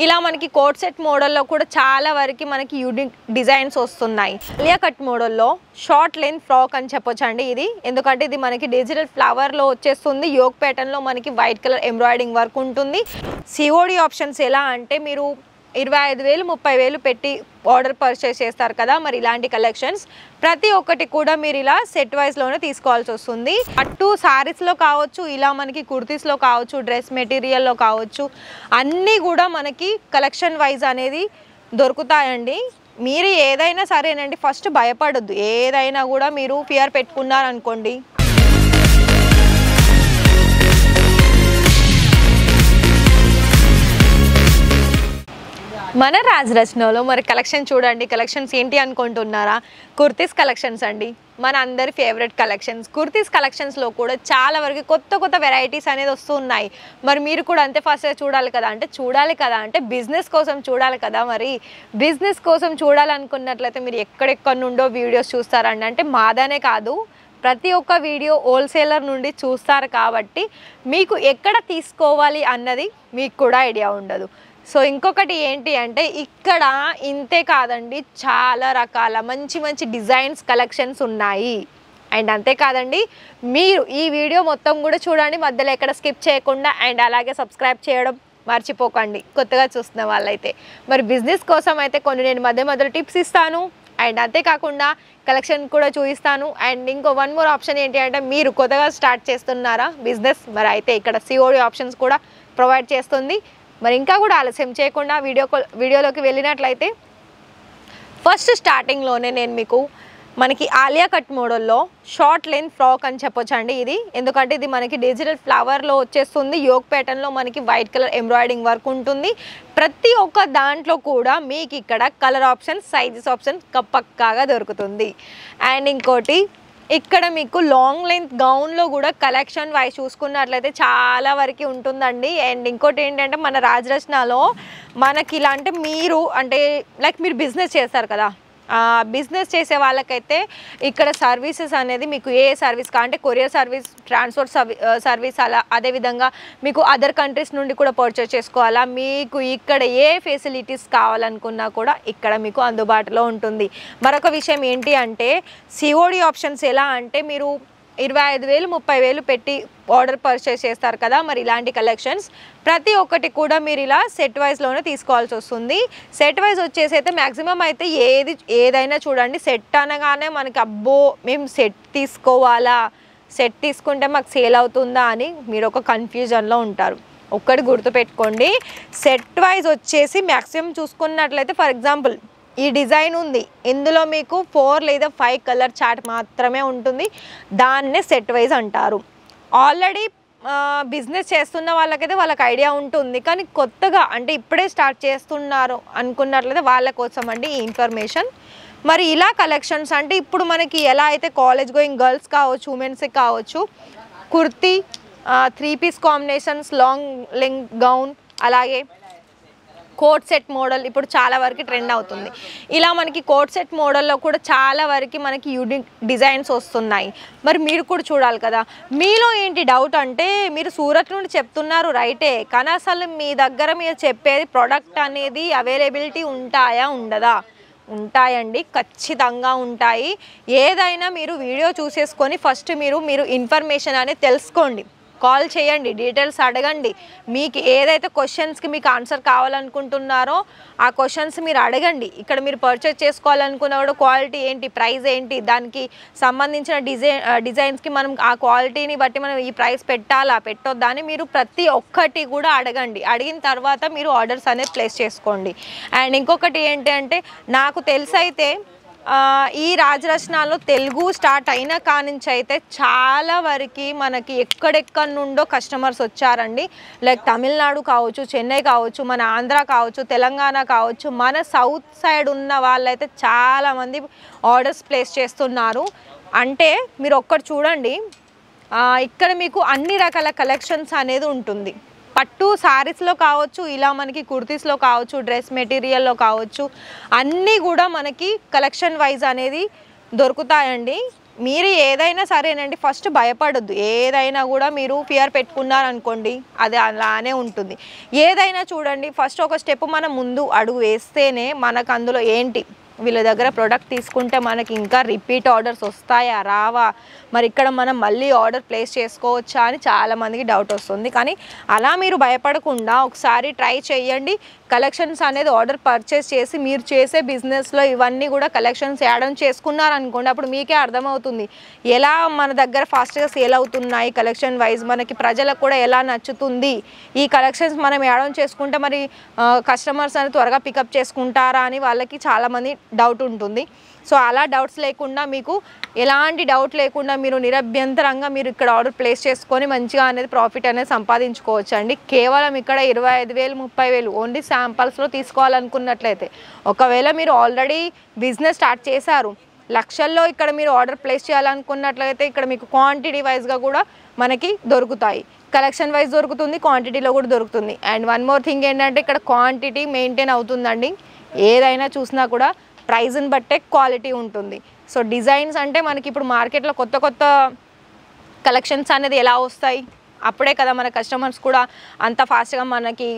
ఇలా మనకి coat set మోడల్లో కూడా చాలా వరకు మనకి యూనిక్ డిజైన్స్ వస్తున్నాయి. లియా కట్ మోడల్లో షార్ట్ లెంత్ ఫ్రాక్ అని చెప్పొచ్చండి ఇది. ఎందుకంటే ఇది మనకి డిజిటల్ ఫ్లవర్లో వచ్చేస్తుంది. యోక్ ప్యాటర్న్లో మనకి వైట్ కలర్ ఎంబ్రాయిడింగ్ వర్క్ ఉంటుంది. సిఓడి ఆప్షన్స్ ఎలా అంటే మీరు 25,000 30,000 పెట్టి ఆర్డర్ పర్చేస్ చేస్తారు కదా, మరి ఇలాంటి కలెక్షన్స్ ప్రతి ఒక్కటి కూడా మీరు ఇలా సెట్ వైజ్లోనే తీసుకోవాల్సి వస్తుంది. అటు సారీస్లో కావచ్చు, ఇలా మనకి కుర్తీస్లో కావచ్చు, డ్రెస్ మెటీరియల్లో కావచ్చు, అన్నీ కూడా మనకి కలెక్షన్ వైజ్ అనేది దొరుకుతాయండి. మీరు ఏదైనా సరేనండి, ఫస్ట్ భయపడొద్దు. ఏదైనా కూడా మీరు ఫియర్ పెట్టుకున్నారనుకోండి, మన రాజరత్నంలో మరి కలెక్షన్ చూడండి. కలెక్షన్స్ ఏంటి అనుకుంటున్నారా? కుర్తీస్ కలెక్షన్స్ అండి, మన అందరి ఫేవరెట్ కలెక్షన్స్. కుర్తీస్ కలెక్షన్స్లో కూడా చాలా వరకు కొత్త వెరైటీస్ అనేది వస్తున్నాయి. మరి మీరు కూడా అంతే ఫాస్ట్గా చూడాలి కదా అంటే బిజినెస్ కోసం చూడాలి కదా. మరి బిజినెస్ కోసం చూడాలనుకున్నట్లయితే మీరు ఎక్కడెక్కడ నుండో వీడియోస్ చూస్తారండి. అంటే మాదానే కాదు, ప్రతి ఒక్క వీడియో హోల్సేలర్ నుండి చూస్తారు కాబట్టి మీకు ఎక్కడ తీసుకోవాలి అన్నది మీకు కూడా ఐడియా ఉండదు. సో ఇంకొకటి ఏంటి అంటే ఇక్కడ ఇంతే కాదండి, చాలా రకాల మంచి డిజైన్స్ కలెక్షన్స్ ఉన్నాయి. అండ్ అంతేకాదండి, మీరు ఈ వీడియో మొత్తం కూడా చూడండి, మధ్యలో ఎక్కడ స్కిప్ చేయకుండా. అండ్ అలాగే సబ్స్క్రైబ్ చేయడం మర్చిపోకండి కొత్తగా చూస్తున్న వాళ్ళైతే. మరి బిజినెస్ కోసం అయితే కొన్ని నేను మధ్యలో టిప్స్ ఇస్తాను. అండ్ అంతేకాకుండా కలెక్షన్ కూడా చూపిస్తాను. అండ్ ఇంకో వన్ మోర్ ఆప్షన్ ఏంటి అంటే మీరు కొత్తగా స్టార్ట్ చేస్తున్నారా బిజినెస్, మరి అయితే ఇక్కడ సిఓడి ఆప్షన్స్ కూడా ప్రొవైడ్ చేస్తుంది. మరి ఇంకా కూడా ఆలస్యం చేయకుండా వీడియోలోకి వెళ్ళినట్లయితే ఫస్ట్ స్టార్టింగ్లోనే నేను మీకు మనకి ఆలియా కట్ మోడల్లో షార్ట్ లెంత్ ఫ్రాక్ అని చెప్పొచ్చండి ఇది. ఎందుకంటే ఇది మనకి డిజిటల్ ఫ్లవర్లో వచ్చేస్తుంది. యోక్ ప్యాటర్న్లో మనకి వైట్ కలర్ ఎంబ్రాయిడింగ్ వర్క్ ఉంటుంది. ప్రతి ఒక్క దాంట్లో కూడా మీకు ఇక్కడ కలర్ ఆప్షన్, సైజెస్ ఆప్షన్ పక్కాగా దొరుకుతుంది. అండ్ ఇంకోటి ఇక్కడ మీకు లాంగ్ లెంత్ గౌన్లో కూడా కలెక్షన్ వైజ్ చూసుకున్నట్లయితే చాలా వరకు ఉంటుందండి. అండ్ ఇంకోటి ఏంటంటే మన రాజరత్నాలో మనకి ఇలా అంటే మీరు అంటే లైక్ మీరు బిజినెస్ చేస్తారు కదా, బిజినెస్ చేసే వాళ్ళకైతే ఇక్కడ సర్వీసెస్ అనేది మీకు ఏ సర్వీస్ అంటే కొరియర్ సర్వీస్, ట్రాన్స్పోర్ట్ సర్వీస్, అలా అదేవిధంగా మీకు అదర్ కంట్రీస్ నుండి కూడా పర్చేస్ చేసుకోవాలా, మీకు ఇక్కడ ఏ ఫెసిలిటీస్ కావాలనుకున్నా కూడా ఇక్కడ మీకు అందుబాటులో ఉంటుంది. మరొక విషయం ఏంటి అంటే సిఓడి ఆప్షన్స్ ఎలా అంటే మీరు 25,000 30,000 పెట్టి ఆర్డర్ పర్చేస్ చేస్తారు కదా, మరి ఇలాంటి కలెక్షన్స్ ప్రతి ఒక్కటి కూడా మీరు ఇలా సెట్ వైజ్లోనే తీసుకోవాల్సి వస్తుంది. సెట్ వైజ్ వచ్చేసి అయితే మ్యాక్సిమం అయితే ఏదైనా చూడండి, సెట్ అనగానే మనకి అబ్బో మేము సెట్ తీసుకోవాలా, సెట్ తీసుకుంటే మాకు సేల్ అవుతుందా అని మీరు ఒక కన్ఫ్యూజన్లో ఉంటారు. ఒక్కటి గుర్తుపెట్టుకోండి, సెట్ వైజ్ వచ్చేసి మ్యాక్సిమం చూసుకున్నట్లయితే ఫర్ ఎగ్జాంపుల్ ఈ డిజైన్ ఉంది, ఇందులో మీకు 4 లేదా 5 కలర్ చార్ట్ మాత్రమే ఉంటుంది. దాన్నే సెట్ వైజ్ అంటారు. ఆల్రెడీ బిజినెస్ చేస్తున్న వాళ్ళకైతే వాళ్ళకి ఐడియా ఉంటుంది, కానీ కొత్తగా అంటే ఇప్పుడే స్టార్ట్ చేస్తున్నారు అనుకున్నట్లయితే వాళ్ళ కోసం అండి ఈ ఇన్ఫర్మేషన్. మరి ఇలా కలెక్షన్స్ అంటే ఇప్పుడు మనకి ఎలా అయితే కాలేజ్ గోయింగ్ గర్ల్స్ కావచ్చు, ఉమెన్స్కి కావచ్చు, kurti, 3 piece combinations, long length gown, అలాగే కోట్ సెట్ మోడల్ ఇప్పుడు చాలా వరకు ట్రెండ్ అవుతుంది. ఇలా మనకి కోట్ సెట్ మోడల్లో కూడా చాలా వరకు మనకి యూనిక్ డిజైన్స్ వస్తున్నాయి. మరి మీరు కూడా చూడాలి కదా. మీలో ఏంటి డౌట్ అంటే మీరు సూరత్ నుండి చెప్తున్నారు రైటే, కానీ అసలు మీ దగ్గర మీరు చెప్పేది ప్రోడక్ట్ అనేది అవైలబిలిటీ ఉంటాయా ఉండదా? ఉంటాయండి, ఖచ్చితంగా ఉంటాయి. ఏదైనా మీరు వీడియో చూసేసుకొని ఫస్ట్ మీరు ఇన్ఫర్మేషన్ అనేది తెలుసుకోండి. కాల్ చేయండి, డీటెయిల్స్ అడగండి. మీకు ఏదైతే క్వశ్చన్స్కి మీకు ఆన్సర్ కావాలనుకుంటున్నారో ఆ క్వశ్చన్స్ మీరు అడగండి. ఇక్కడ మీరు పర్చేస్ చేసుకోవాలనుకున్న కూడా క్వాలిటీ ఏంటి, ప్రైస్ ఏంటి, దానికి సంబంధించిన డిజైన్స్కి మనం ఆ క్వాలిటీని బట్టి మనం ఈ ప్రైస్ పెట్టాలా పెట్టొద్దా అని మీరు ప్రతి ఒక్కటి కూడా అడగండి. అడిగిన తర్వాత మీరు ఆర్డర్స్ అనేది ప్లేస్ చేసుకోండి. అండ్ ఇంకొకటి ఏంటి అంటే నాకు తెలిసైతే ఈ రాజరత్నాల్లో తెలుగు స్టార్ట్ అయిన కానించి అయితే చాలా వరకు మనకి ఎక్కడెక్కడ నుండో కస్టమర్స్ వచ్చారండి. లైక్ తమిళనాడు కావచ్చు, చెన్నై కావచ్చు, మన ఆంధ్ర కావచ్చు, తెలంగాణ కావచ్చు, మన సౌత్ సైడ్ ఉన్న వాళ్ళైతే చాలామంది ఆర్డర్స్ ప్లేస్ చేస్తున్నారు. అంటే మీరు ఒక్కటి చూడండి, ఇక్కడ మీకు అన్ని రకాల కలెక్షన్స్ అనేది ఉంటుంది. పట్టు సారీస్లో కావచ్చు, ఇలా మనకి కుర్తీస్లో కావచ్చు, డ్రెస్ మెటీరియల్లో కావచ్చు, అన్నీ కూడా మనకి కలెక్షన్ వైజ్ అనేది దొరుకుతాయండి. మీరు ఏదైనా సరేనండి, ఫస్ట్ భయపడొద్దు. ఏదైనా కూడా మీరు ఫియర్ పెట్టుకున్నారనుకోండి అది అలానే ఉంటుంది. ఏదైనా చూడండి, ఫస్ట్ ఒక స్టెప్ మనం ముందు అడుగు వేస్తేనే మనకు అందులో ఏంటి, వీళ్ళ దగ్గర ప్రోడక్ట్ తీసుకుంటే మనకి ఇంకా రిపీట్ ఆర్డర్స్ వస్తాయా రావా, మరి ఇక్కడ మనం మళ్ళీ ఆర్డర్ ప్లేస్ చేసుకోవచ్చా అని చాలామందికి డౌట్ వస్తుంది. కానీ అలా మీరు భయపడకుండా ఒకసారి ట్రై చేయండి. కలెక్షన్స్ అనేది ఆర్డర్ పర్చేస్ చేసి మీరు చేసే బిజినెస్లో ఇవన్నీ కూడా కలెక్షన్స్ యాడ్ ఆన్ చేసుకున్నారనుకోండి, అప్పుడు మీకే అర్థమవుతుంది ఎలా మన దగ్గర ఫాస్ట్గా సేల్ అవుతున్నాయి, కలెక్షన్ వైజ్ మనకి ప్రజలకు కూడా ఎలా నచ్చుతుంది, ఈ కలెక్షన్స్ మనం యాడ్ ఆన్ చేసుకుంటే మరి కస్టమర్స్ అనేది త్వరగా పికప్ చేసుకుంటారా అని వాళ్ళకి చాలామంది డౌట్ ఉంటుంది. సో అలా డౌట్స్ లేకుండా, మీకు ఎలాంటి డౌట్ లేకుండా మీరు నిరభ్యంతరంగా మీరు ఇక్కడ ఆర్డర్ ప్లేస్ చేసుకొని మంచిగా అనేది ప్రాఫిట్ అనేది సంపాదించుకోవచ్చు అండి. కేవలం ఇక్కడ 25,000 30,000 ఓన్లీ శాంపల్స్లో తీసుకోవాలనుకున్నట్లయితే, ఒకవేళ మీరు ఆల్రెడీ బిజినెస్ స్టార్ట్ చేశారు, లక్షల్లో ఇక్కడ మీరు ఆర్డర్ ప్లేస్ చేయాలనుకున్నట్లయితే ఇక్కడ మీకు క్వాంటిటీ వైజ్గా కూడా మనకి దొరుకుతాయి. కలెక్షన్ వైజ్ దొరుకుతుంది, క్వాంటిటీలో కూడా దొరుకుతుంది. అండ్ వన్ మోర్ థింగ్ ఏంటంటే ఇక్కడ క్వాంటిటీ మెయింటైన్ అవుతుందండి. ఏదైనా చూసినా కూడా ప్రైజ్ని బట్టే క్వాలిటీ ఉంటుంది. సో డిజైన్స్ అంటే మనకి ఇప్పుడు మార్కెట్లో కొత్త కొత్త కలెక్షన్స్ అనేది ఎలా వస్తాయి, అప్పుడే కదా మన కస్టమర్స్ కూడా అంత ఫాస్ట్గా మనకి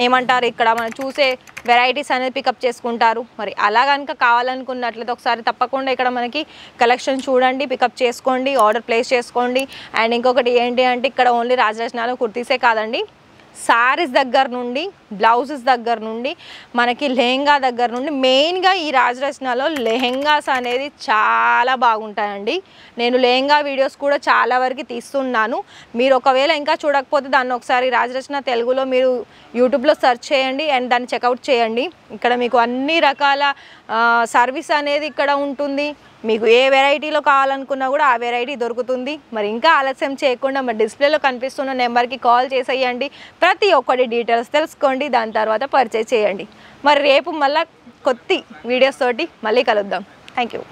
ఏమంటారు ఇక్కడ మనం చూసే వెరైటీస్ అనేది పికప్ చేసుకుంటారు. మరి అలా కనుక కావాలనుకున్నట్లయితే ఒకసారి తప్పకుండా ఇక్కడ మనకి కలెక్షన్ చూడండి, పికప్ చేసుకోండి, ఆర్డర్ ప్లేస్ చేసుకోండి. అండ్ ఇంకొకటి ఏంటి అంటే ఇక్కడ ఓన్లీ రాజరత్నాలు కుర్తీసే కాదండి, సారీస్ దగ్గర నుండి, బ్లౌజెస్ దగ్గర నుండి, మనకి లెహెంగా దగ్గర నుండి, మెయిన్గా ఈ రాజరత్నాలో లెహెంగాస్ అనేది చాలా బాగుంటాయండి. నేను లెహెంగా వీడియోస్ కూడా చాలా వరకు తీస్తున్నాను. మీరు ఒకవేళ ఇంకా చూడకపోతే దాన్ని ఒకసారి రాజరత్న తెలుగులో మీరు యూట్యూబ్లో సెర్చ్ చేయండి అండ్ దాన్ని చెక్అవుట్ చేయండి. ఇక్కడ మీకు అన్ని రకాల సర్వీస్ అనేది ఇక్కడ ఉంటుంది. మీకు ఏ వెరైటీలో కావాలనుకున్నా కూడా ఆ వెరైటీ దొరుకుతుంది. మరి ఇంకా ఆలస్యం చేయకుండా మరి డిస్ప్లేలో కనిపిస్తున్న నెంబర్కి కాల్ చేసేయండి, ప్రతి ఒక్కటి డీటెయిల్స్ తెలుసుకోండి, దాని తర్వాత పర్చేజ్ చేయండి. మరి రేపు మళ్ళీ కొత్త వీడియోస్ తోటి మళ్ళీ కలుద్దాం. Thank you.